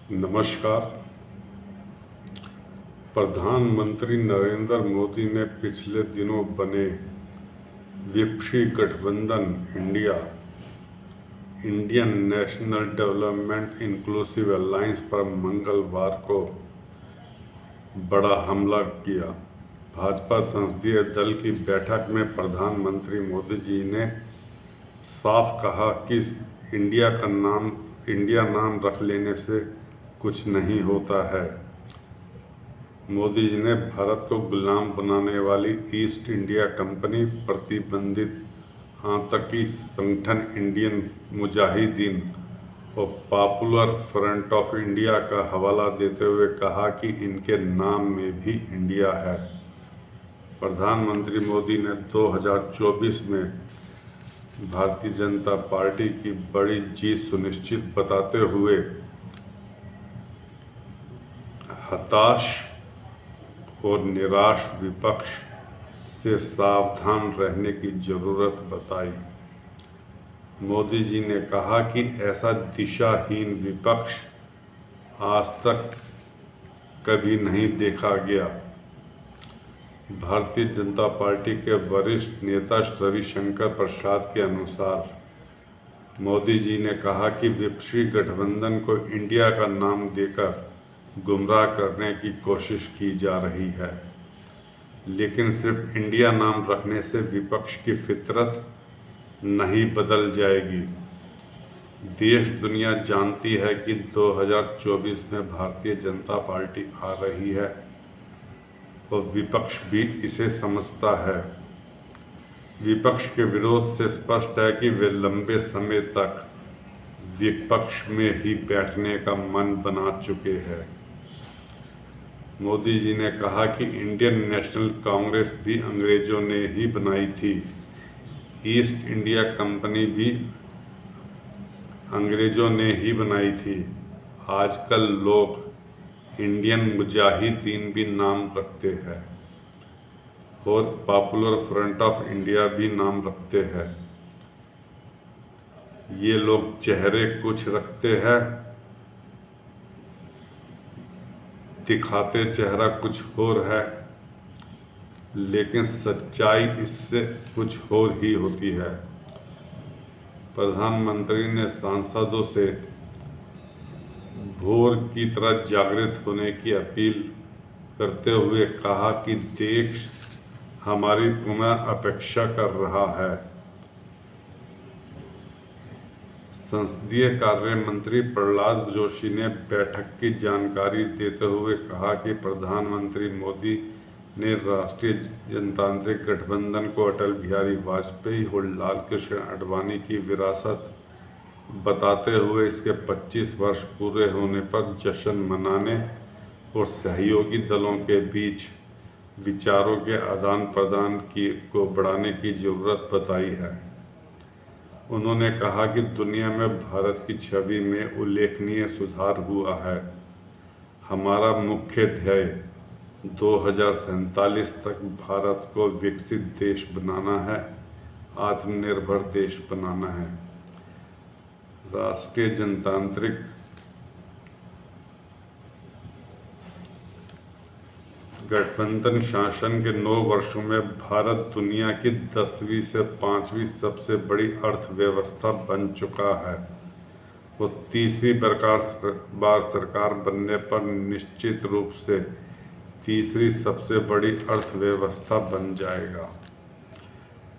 नमस्कार। प्रधानमंत्री नरेंद्र मोदी ने पिछले दिनों बने विपक्षी गठबंधन Indian national development inclusive alliance पर मंगलवार को बड़ा हमला किया। भाजपा संसदीय दल की बैठक में प्रधानमंत्री मोदी जी ने साफ कहा कि इंडिया नाम रख लेने से कुछ नहीं होता है। मोदी जी ने भारत को गुलाम बनाने वाली ईस्ट इंडिया कंपनी, प्रतिबंधित आतंकी संगठन इंडियन मुजाहिदीन और पॉपुलर फ्रंट ऑफ इंडिया का हवाला देते हुए कहा कि इनके नाम में भी इंडिया है। प्रधानमंत्री मोदी ने 2024 में भारतीय जनता पार्टी की बड़ी जीत सुनिश्चित बताते हुए हताश और निराश विपक्ष से सावधान रहने की जरूरत बताई। मोदी जी ने कहा कि ऐसा दिशाहीन विपक्ष आज तक कभी नहीं देखा गया। भारतीय जनता पार्टी के वरिष्ठ नेता रविशंकर प्रसाद के अनुसार मोदी जी ने कहा कि विपक्षी गठबंधन को इंडिया का नाम देकर गुमराह करने की कोशिश की जा रही है, लेकिन सिर्फ इंडिया नाम रखने से विपक्ष की फितरत नहीं बदल जाएगी। देश दुनिया जानती है कि 2024 में भारतीय जनता पार्टी आ रही है और विपक्ष भी इसे समझता है। विपक्ष के विरोध से स्पष्ट है कि वे लंबे समय तक विपक्ष में ही बैठने का मन बना चुके हैं। मोदी जी ने कहा कि इंडियन नेशनल कांग्रेस भी अंग्रेजों ने ही बनाई थी, ईस्ट इंडिया कंपनी भी अंग्रेजों ने ही बनाई थी। आजकल लोग इंडियन मुजाहिदीन भी नाम रखते हैं और पॉपुलर फ्रंट ऑफ इंडिया भी नाम रखते हैं। ये लोग चेहरे कुछ रखते हैं, दिखाते चेहरा कुछ और है, लेकिन सच्चाई इससे कुछ और ही होती है। प्रधानमंत्री ने सांसदों से भोर की तरह जागृत होने की अपील करते हुए कहा कि देश हमारी पुनः अपेक्षा कर रहा है। संसदीय कार्य मंत्री प्रहलाद जोशी ने बैठक की जानकारी देते हुए कहा कि प्रधानमंत्री मोदी ने राष्ट्रीय जनतांत्रिक गठबंधन को अटल बिहारी वाजपेयी और लाल कृष्ण आडवाणी की विरासत बताते हुए इसके 25 वर्ष पूरे होने पर जश्न मनाने और सहयोगी दलों के बीच विचारों के आदान प्रदान को बढ़ाने की जरूरत बताई है। उन्होंने कहा कि दुनिया में भारत की छवि में उल्लेखनीय सुधार हुआ है। हमारा मुख्य ध्येय 2047 तक भारत को विकसित देश बनाना है, आत्मनिर्भर देश बनाना है। राष्ट्रीय जनतांत्रिक गठबंधन शासन के 9 वर्षों में भारत दुनिया की 10वीं से 5वीं सबसे बड़ी अर्थव्यवस्था बन चुका है। वो तीसरी बार सरकार बनने पर निश्चित रूप से तीसरी सबसे बड़ी अर्थव्यवस्था बन जाएगा।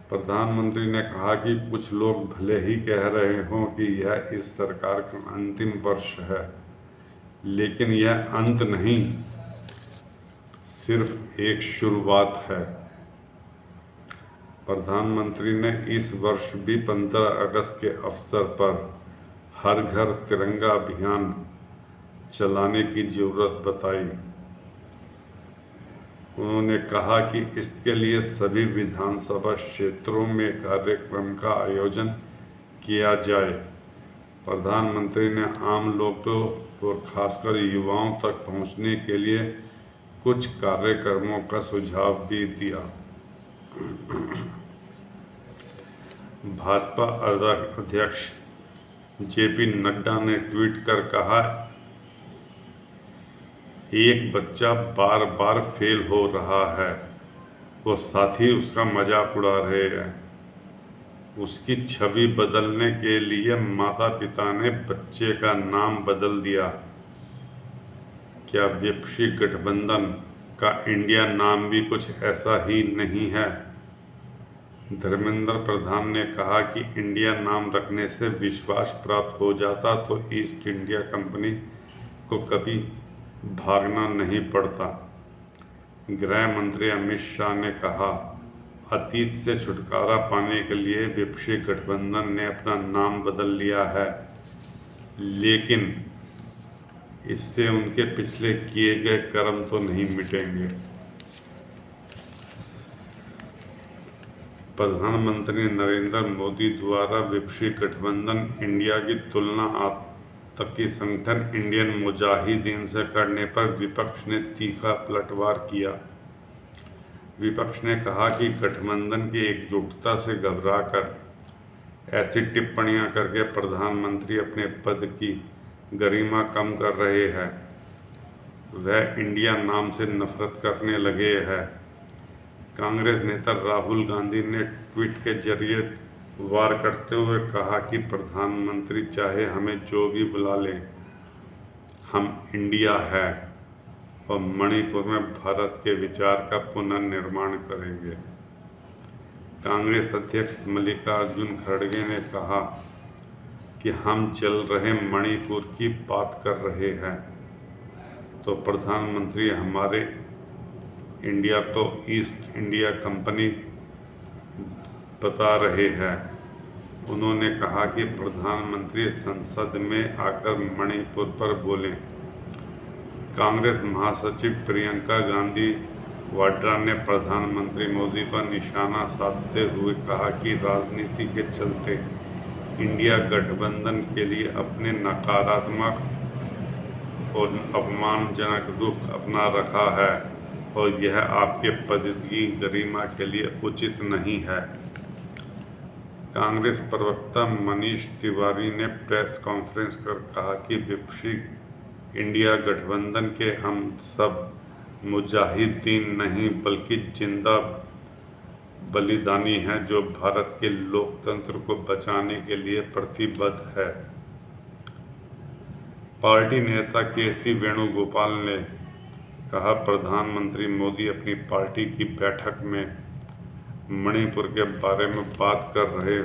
प्रधानमंत्री ने कहा कि कुछ लोग भले ही कह रहे हों कि यह इस सरकार का अंतिम वर्ष है, लेकिन यह अंत नहीं, सिर्फ एक शुरुआत है। प्रधानमंत्री ने इस वर्ष भी 15 अगस्त के अवसर पर हर घर तिरंगा अभियान चलाने की जरूरत बताई। उन्होंने कहा कि इसके लिए सभी विधानसभा क्षेत्रों में कार्यक्रम का आयोजन किया जाए। प्रधानमंत्री ने आम लोगों और खासकर युवाओं तक पहुंचने के लिए कुछ कार्यक्रमों का सुझाव भी दिया। भाजपा अध्यक्ष जेपी नड्डा ने ट्वीट कर कहा एक बच्चा बार बार फेल हो रहा है, वो साथी उसका मजाक उड़ा रहे हैं। उसकी छवि बदलने के लिए माता पिता ने बच्चे का नाम बदल दिया। क्या विपक्षी गठबंधन का इंडिया नाम भी कुछ ऐसा ही नहीं है? धर्मेंद्र प्रधान ने कहा कि इंडिया नाम रखने से विश्वास प्राप्त हो जाता तो ईस्ट इंडिया कंपनी को कभी भागना नहीं पड़ता। गृह मंत्री अमित शाह ने कहा, अतीत से छुटकारा पाने के लिए विपक्षी गठबंधन ने अपना नाम बदल लिया है, लेकिन इससे उनके पिछले किए गए कर्म तो नहीं मिटेंगे। प्रधानमंत्री नरेंद्र मोदी द्वारा विपक्षी गठबंधन इंडिया की तुलना आतंकी संगठन इंडियन मुजाहिदीन से करने पर विपक्ष ने तीखा पलटवार किया। विपक्ष ने कहा कि गठबंधन की एकजुटता से घबराकर ऐसी टिप्पणियां करके प्रधानमंत्री अपने पद की गरिमा कम कर रहे हैं। वह इंडिया नाम से नफरत करने लगे हैं। कांग्रेस नेता राहुल गांधी ने ट्वीट के जरिए वार करते हुए कहा कि प्रधानमंत्री चाहे हमें जो भी बुला ले, हम इंडिया है और मणिपुर में भारत के विचार का पुनर्निर्माण करेंगे। कांग्रेस अध्यक्ष मल्लिकार्जुन खड़गे ने कहा कि हम चल रहे मणिपुर की बात कर रहे हैं, तो प्रधानमंत्री हमारे इंडिया तो ईस्ट इंडिया कंपनी बता रहे हैं। उन्होंने कहा कि प्रधानमंत्री संसद में आकर मणिपुर पर बोलें। कांग्रेस महासचिव प्रियंका गांधी वाड्रा ने प्रधानमंत्री मोदी पर निशाना साधते हुए कहा कि राजनीति के चलते इंडिया गठबंधन के लिए अपने नकारात्मक और अपमानजनक रुख अपना रखा है और यह आपके पद की गरिमा के लिए उचित नहीं है। कांग्रेस प्रवक्ता मनीष तिवारी ने प्रेस कॉन्फ्रेंस कर कहा कि विपक्षी इंडिया गठबंधन के हम सब मुजाहिदीन नहीं बल्कि जिंदा बलिदानी हैं जो भारत के लोकतंत्र को बचाने के लिए प्रतिबद्ध है। पार्टी नेता के.सी. वेणुगोपाल ने कहा, प्रधानमंत्री मोदी अपनी पार्टी की बैठक में मणिपुर के बारे में बात कर रहे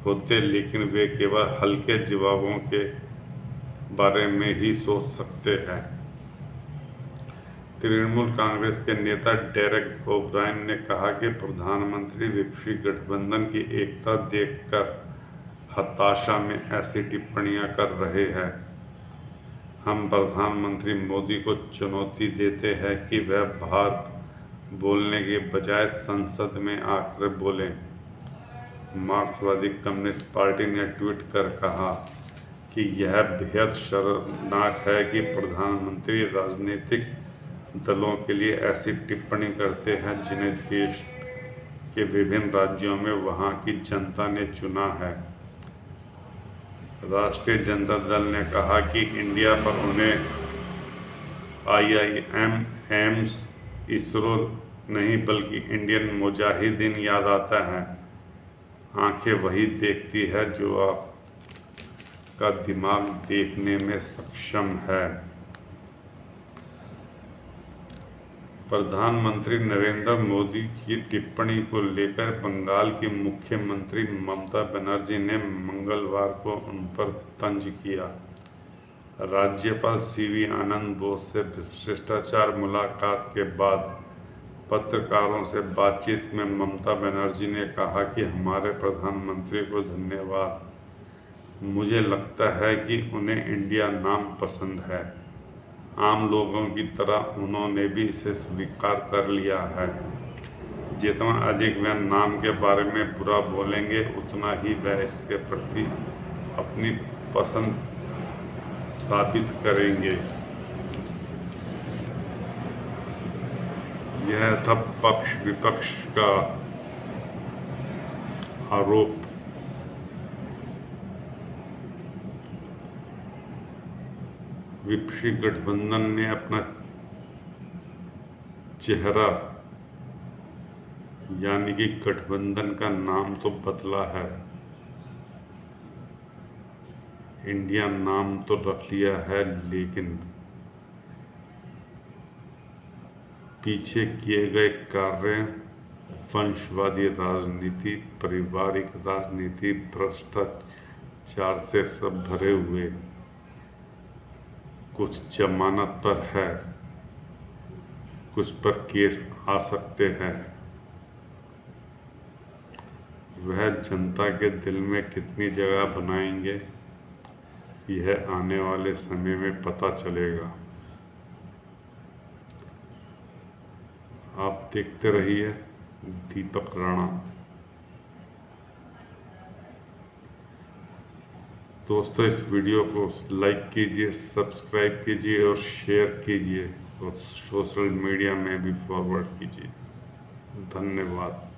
होते, लेकिन वे केवल हल्के जवाबों के बारे में ही सोच सकते हैं। तृणमूल कांग्रेस के नेता डेरेक ओब्रायन ने कहा कि प्रधानमंत्री विपक्षी गठबंधन की एकता देखकर हताशा में ऐसी टिप्पणियां कर रहे हैं। हम प्रधानमंत्री मोदी को चुनौती देते हैं कि वह बाहर बोलने के बजाय संसद में आकर बोलें। मार्क्सवादी कम्युनिस्ट पार्टी ने ट्वीट कर कहा कि यह बेहद शर्मनाक है कि प्रधानमंत्री राजनीतिक दलों के लिए ऐसी टिप्पणी करते हैं जिन्हें देश के विभिन्न राज्यों में वहां की जनता ने चुना है। राष्ट्रीय जनता दल ने कहा कि इंडिया पर उन्हें IIM, एम्स, इसरो नहीं बल्कि इंडियन मुजाहिदीन याद आता है। आंखें वही देखती है जो आपका दिमाग देखने में सक्षम है। प्रधानमंत्री नरेंद्र मोदी की टिप्पणी को लेकर बंगाल की मुख्यमंत्री ममता बनर्जी ने मंगलवार को उन पर तंज किया। राज्यपाल CV आनंद बोस से शिष्टाचार मुलाकात के बाद पत्रकारों से बातचीत में ममता बनर्जी ने कहा कि हमारे प्रधानमंत्री को धन्यवाद। मुझे लगता है कि उन्हें इंडिया नाम पसंद है। आम लोगों की तरह उन्होंने भी इसे स्वीकार कर लिया है। जितना अधिक वह नाम के बारे में बुरा बोलेंगे, उतना ही वह इसके प्रति अपनी पसंद साबित करेंगे। यह था पक्ष विपक्ष का आरोप। विपक्षी गठबंधन ने अपना चेहरा यानी कि गठबंधन का नाम तो बदला है, इंडिया नाम तो रख लिया है, लेकिन पीछे किए गए कार्य वंशवादी राजनीति, पारिवारिक राजनीति, भ्रष्टाचार से सब भरे हुए। कुछ जमानत पर है, कुछ पर केस आ सकते हैं। वह जनता के दिल में कितनी जगह बनाएंगे, यह आने वाले समय में पता चलेगा। आप देखते रहिए दीपक राणा। दोस्तों, इस वीडियो को लाइक कीजिए, सब्सक्राइब कीजिए और शेयर कीजिए और सोशल मीडिया में भी फॉरवर्ड कीजिए। धन्यवाद।